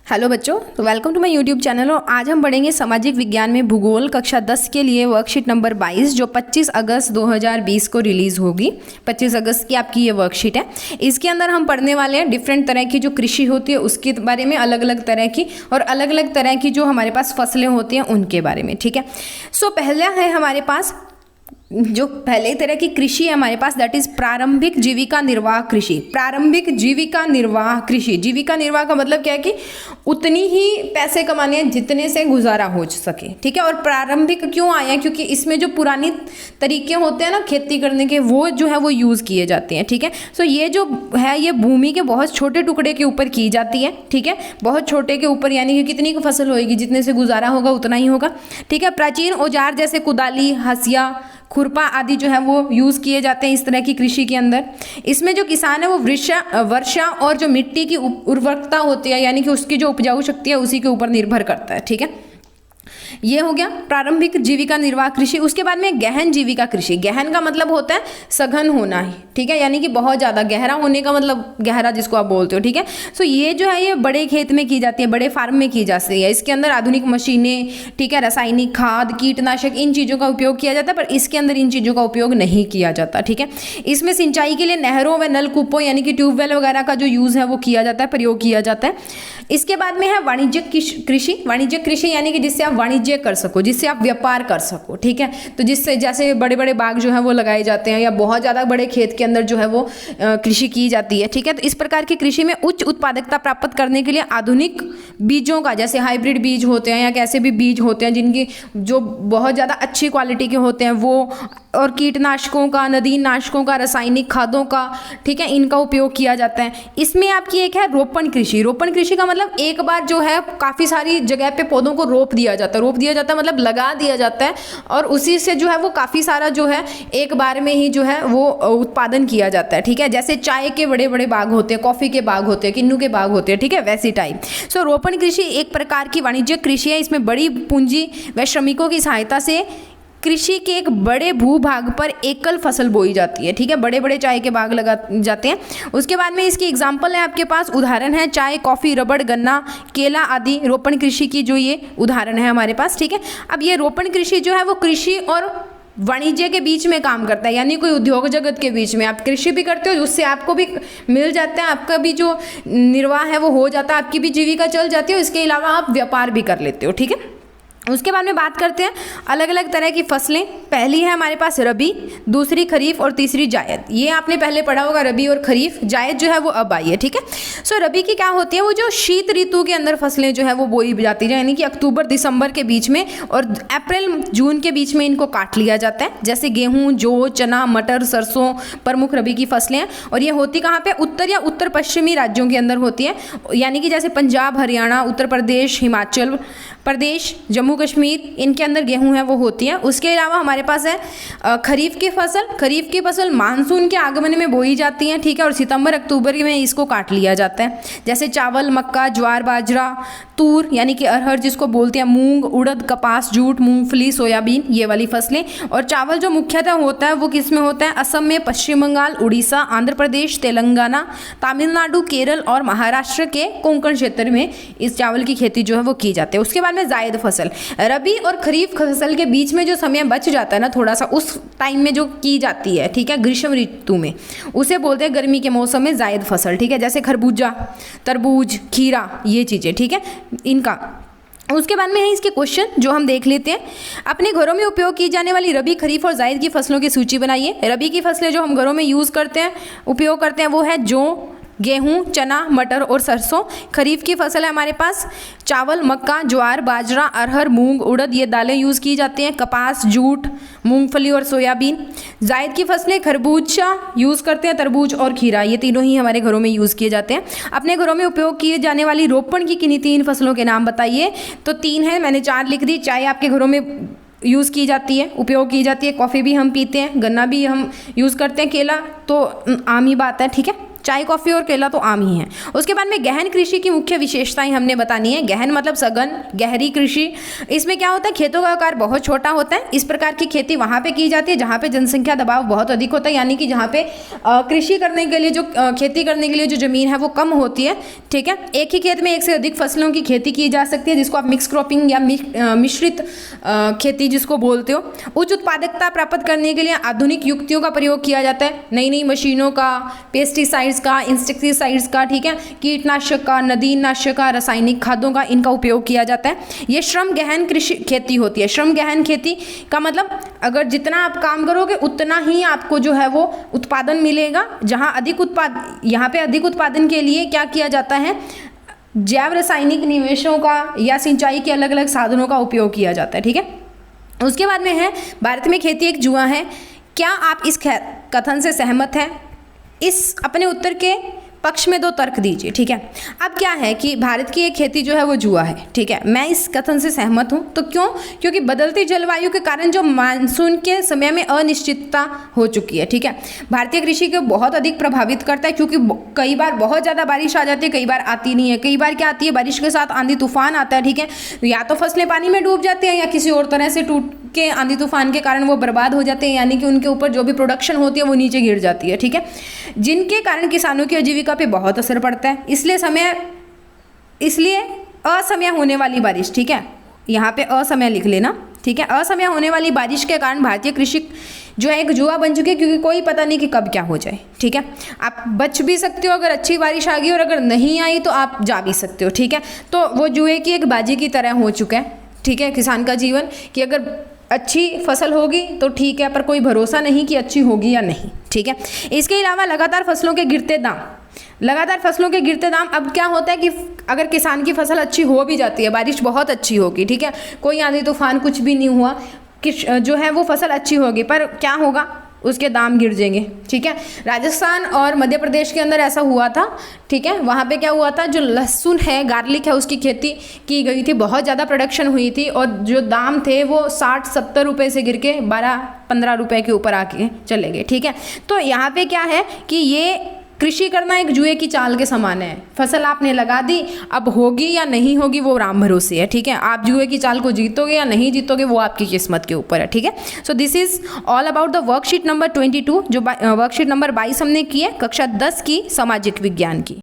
Hello बच्चों, तो welcome to my YouTube channel. और आज हम पढ़ेंगे सामाजिक विज्ञान में भूगोल कक्षा 10 के लिए वर्कशीट नंबर 22 जो 25 अगस्त 2020 को रिलीज़ होगी। 25 अगस्त की आपकी ये वर्कशीट है। इसके अंदर हम पढ़ने वाले हैं डिफरेंट तरह की जो कृषि होती है उसके बारे में, अलग अलग तरह की, और अलग अलग तरह की जो हमारे पास फसलें होती हैं उनके बारे में। ठीक है, सो पहला है हमारे पास जो पहले तरह की कृषि है हमारे पास, दैट इज प्रारंभिक जीविका निर्वाह कृषि। प्रारंभिक जीविका निर्वाह कृषि, जीविका निर्वाह का मतलब क्या है कि उतनी ही पैसे कमाने हैं जितने से गुजारा हो सके। ठीक है, और प्रारंभिक क्यों आया, क्योंकि इसमें जो पुरानी तरीके होते हैं ना खेती करने के, वो जो है वो यूज़ किए जाते हैं। ठीक है, सो ये जो है ये भूमि के बहुत छोटे टुकड़े के ऊपर की जाती है। ठीक है, बहुत छोटे के ऊपर, यानी कि कितनी फसल होगी, जितने से गुजारा होगा उतना ही होगा। ठीक है, प्राचीन औजार जैसे कुदाली, हसिया, खुरपा आदि जो है वो यूज़ किए जाते हैं इस तरह की कृषि के अंदर। इसमें जो किसान है वो वर्षा और जो मिट्टी की उर्वरकता होती है, यानी कि उसकी जो उपजाऊ शक्ति है उसी के ऊपर निर्भर करता है। ठीक है, ये हो गया प्रारंभिक जीविका निर्वाह कृषि। उसके बाद में गहन जीविका कृषि। गहन का मतलब होता है सघन होना है। ठीक है, यानी कि बहुत ज़्यादा गहरा होने का मतलब गहरा जिसको आप बोलते हो। ठीक है, सो ये जो है ये बड़े खेत में की जाती है, बड़े फार्म में की जाती है। इसके अंदर आधुनिक मशीनें, ठीक है, रासायनिक खाद, कीटनाशक, इन चीज़ों का उपयोग किया जाता है, पर इसके अंदर इन चीज़ों का उपयोग नहीं किया जाता। ठीक है, इसमें सिंचाई के लिए नहरों व नलकूपों यानी कि ट्यूबवेल वगैरह का जो यूज़ है वो किया जाता है, प्रयोग किया जाता है। इसके बाद में है वाणिज्यिक कृषि। वाणिज्यिक कृषि यानी कि जिससे आप वाणिज्य कर सको, जिससे आप व्यापार कर सको। ठीक है, तो जिससे जैसे बड़े बड़े बाग जो है वो लगाए जाते हैं, या बहुत ज़्यादा बड़े खेत के अंदर जो है वो कृषि की जाती है। ठीक है, तो इस प्रकार की कृषि में उच्च उत्पादकता प्राप्त करने के लिए आधुनिक बीजों का, जैसे हाइब्रिड बीज होते हैं या कैसे भी बीज होते हैं जिनकी जो बहुत ज़्यादा अच्छी क्वालिटी के होते हैं वो, और कीटनाशकों का, नदीनाशकों का, रासायनिक खादों का, ठीक है, इनका उपयोग किया जाता है। इसमें आपकी एक है रोपण कृषि। रोपण कृषि का मतलब एक बार जो है काफ़ी सारी जगह पे पौधों को रोप दिया जाता है। रोप दिया जाता है मतलब लगा दिया जाता है, और उसी से जो है वो काफ़ी सारा जो है एक बार में ही जो है वो उत्पादन किया जाता है। ठीक है, जैसे चाय के बड़े बड़े बाग होते हैं, कॉफ़ी के बाग होते हैं, किन्नू के बाग होते हैं। ठीक है, वैसी टाइप। सो रोपण कृषि एक प्रकार की वाणिज्यिक कृषि है। इसमें बड़ी पूंजी व श्रमिकों की सहायता से कृषि के एक बड़े भूभाग पर एकल फसल बोई जाती है। ठीक है, बड़े बड़े चाय के बाग लगा जाते हैं। उसके बाद में इसकी एग्जाम्पल है आपके पास, उदाहरण है चाय, कॉफ़ी, रबड़, गन्ना, केला आदि रोपण कृषि की जो ये उदाहरण है हमारे पास। ठीक है, अब ये रोपण कृषि जो है वो कृषि और वाणिज्य के बीच में काम करता है, यानी कोई उद्योग जगत के बीच में। आप कृषि भी करते हो, उससे आपको भी मिल जाता है, आपका भी जो निर्वाह है वो हो जाता है, आपकी भी जीविका चल जाती है। इसके अलावा आप व्यापार भी कर लेते हो। ठीक है, उसके बाद में बात करते हैं अलग अलग तरह की फसलें। पहली है हमारे पास रबी, दूसरी खरीफ और तीसरी जायद। ये आपने पहले पढ़ा होगा, रबी और खरीफ। जायद जो है वो अब आई है। ठीक है, सो रबी की क्या होती है, वो जो शीत ऋतु के अंदर फसलें जो है वो बोई जाती है, यानी कि अक्टूबर दिसंबर के बीच में और अप्रैल जून के बीच में इनको काट लिया जाता है। जैसे गेहूँ, जौ, चना, मटर, सरसों प्रमुख रबी की फसलें हैं। और ये होती कहाँ पे, उत्तर या उत्तर पश्चिमी राज्यों के अंदर होती है, यानी कि जैसे पंजाब, हरियाणा, उत्तर प्रदेश, हिमाचल प्रदेश, जम्मू कश्मीर, इनके अंदर गेहूं है वो होती है। उसके अलावा हमारे पास है खरीफ की फसल। खरीफ की फसल मानसून के आगमन में बोई जाती है। ठीक है, और सितंबर अक्टूबर में इसको काट लिया जाता है। जैसे चावल, मक्का, ज्वार, बाजरा, तूर यानी कि अरहर जिसको बोलते हैं, मूंग, उड़द, कपास, जूट, मूंगफली, सोयाबीन, ये वाली फसलें। और चावल जो मुख्यतः होता है वो किस में होता है, असम में, पश्चिम बंगाल, उड़ीसा, आंध्र प्रदेश, तेलंगाना, तमिलनाडु, केरल और महाराष्ट्र के कोंकण क्षेत्र में इस चावल की खेती जो है वो की जाती है। उसके बाद में जायद फसल। रबी और खरीफ फसल के बीच में जो समय बच जाता है ना थोड़ा सा, उस टाइम में जो की जाती है, ठीक है, ग्रीष्म ऋतु में, उसे बोलते हैं गर्मी के मौसम में जायद फसल। ठीक है, जैसे खरबूजा, तरबूज, खीरा, ये चीज़ें। ठीक है, इनका। उसके बाद में है इसके क्वेश्चन जो हम देख लेते हैं। अपने घरों में उपयोग की जाने वाली रबी, खरीफ और जायद की फसलों की सूची बनाइए। रबी की फसलें जो हम घरों में यूज़ करते हैं, उपयोग करते हैं, वो है जौ, गेहूं, चना, मटर और सरसों। खरीफ की फसल है हमारे पास चावल, मक्का, ज्वार, बाजरा, अरहर, मूंग, उड़द, ये दालें यूज़ की जाती हैं। कपास, जूट, मूंगफली और सोयाबीन। जायद की फसलें खरबूजा यूज़ करते हैं, तरबूज और खीरा, ये तीनों ही हमारे घरों में यूज़ किए जाते हैं। अपने घरों में उपयोग किए जाने वाली रोपण की किन्हीं 3 फसलों के नाम बताइए। तो 3 है, मैंने 4 लिख दी। चाय आपके घरों में यूज़ की जाती है, उपयोग की जाती है। कॉफ़ी भी हम पीते हैं, गन्ना भी हम यूज़ करते हैं, केला तो आम ही बात है। ठीक है, चाय, कॉफी और केला तो आम ही है। उसके बाद में गहन कृषि की मुख्य विशेषताएं हमने बतानी है। गहन मतलब सघन, गहरी कृषि। इसमें क्या होता है, खेतों का आकार बहुत छोटा होता है। इस प्रकार की खेती वहाँ पे की जाती है जहाँ पे जनसंख्या दबाव बहुत अधिक होता है, यानी कि जहाँ पे कृषि करने के लिए जो खेती करने के लिए जो जमीन है वो कम होती है। ठीक है, एक ही खेत में एक से अधिक फसलों की खेती की जा सकती है, जिसको आप मिक्स क्रॉपिंग या मिश्रित खेती जिसको बोलते हो। उच्च उत्पादकता प्राप्त करने के लिए आधुनिक युक्तियों का प्रयोग किया जाता है, नई नई मशीनों का, पेस्टिसाइड्स का, इंसेक्टिसाइड्स का, ठीक है, कीटनाशक का, नदीनाशक का, रासायनिक खादों का, इनका उपयोग किया जाता है। ये श्रम गहन कृषि खेती होती है। श्रम गहन खेती का मतलब अगर जितना आप काम करोगे उतना ही आपको जो है वो उत्पादन मिलेगा। जहाँ यहाँ पे अधिक उत्पादन के लिए क्या किया जाता है, जैव रासायनिक निवेशों का या सिंचाई के अलग अलग साधनों का उपयोग किया जाता है। ठीक है, उसके बाद में है भारत में खेती एक जुआ है। क्या आप इस कथन से सहमत हैं? इस अपने उत्तर के पक्ष में 2 तर्क दीजिए। ठीक है, अब क्या है कि भारत की एक खेती जो है वो जुआ है। ठीक है, मैं इस कथन से सहमत हूँ। तो क्यों? क्योंकि बदलती जलवायु के कारण जो मानसून के समय में अनिश्चितता हो चुकी है। ठीक है, भारतीय कृषि को बहुत अधिक प्रभावित करता है, क्योंकि कई बार बहुत ज़्यादा बारिश आ जाती है, कई बार आती नहीं है। कई बार क्या आती है, बारिश के साथ आंधी तूफान आता है। ठीक है, या तो फसलें पानी में डूब जाती हैं या किसी और तरह से टूट के आंधी तूफान के कारण वो बर्बाद हो जाते हैं, यानी कि उनके ऊपर जो भी प्रोडक्शन होती है वो नीचे गिर जाती है। ठीक है, जिनके कारण किसानों की आजीविका पे बहुत असर पड़ता है। इसलिए असमय होने वाली बारिश, ठीक है, यहाँ पे असमय लिख लेना। ठीक है, असमय होने वाली बारिश के कारण भारतीय कृषि जो है एक जुआ बन चुकी है, क्योंकि कोई पता नहीं कि कब क्या हो जाए। ठीक है, आप बच भी सकते हो अगर अच्छी बारिश आ गई, और अगर नहीं आई तो आप जा भी सकते हो। ठीक है, तो वो जुए की एक बाजी की तरह हो चुका है। ठीक है, किसान का जीवन कि अगर अच्छी फसल होगी तो ठीक है, पर कोई भरोसा नहीं कि अच्छी होगी या नहीं। ठीक है, इसके अलावा लगातार फसलों के गिरते दाम। अब क्या होता है कि अगर किसान की फसल अच्छी हो भी जाती है, बारिश बहुत अच्छी होगी, ठीक है, कोई आंधी तूफान कुछ भी नहीं हुआ, कि जो है वो फसल अच्छी होगी, पर क्या होगा, उसके दाम गिर जाएंगे। ठीक है, राजस्थान और मध्य प्रदेश के अंदर ऐसा हुआ था। ठीक है, वहाँ पे क्या हुआ था, जो लहसुन है, गार्लिक है, उसकी खेती की गई थी, बहुत ज़्यादा प्रोडक्शन हुई थी, और जो दाम थे वो 60-70 रुपये से गिर के 12-15 रुपये के ऊपर आके चले गए। ठीक है, तो यहाँ पे क्या है कि ये कृषि करना एक जुए की चाल के समान है। फसल आपने लगा दी, अब होगी या नहीं होगी वो राम भरोसे है। ठीक है, आप जुए की चाल को जीतोगे या नहीं जीतोगे वो आपकी किस्मत के ऊपर है। ठीक है, so this is all about the worksheet number 22, जो वर्कशीट नंबर 22 हमने की है कक्षा 10 की सामाजिक विज्ञान की।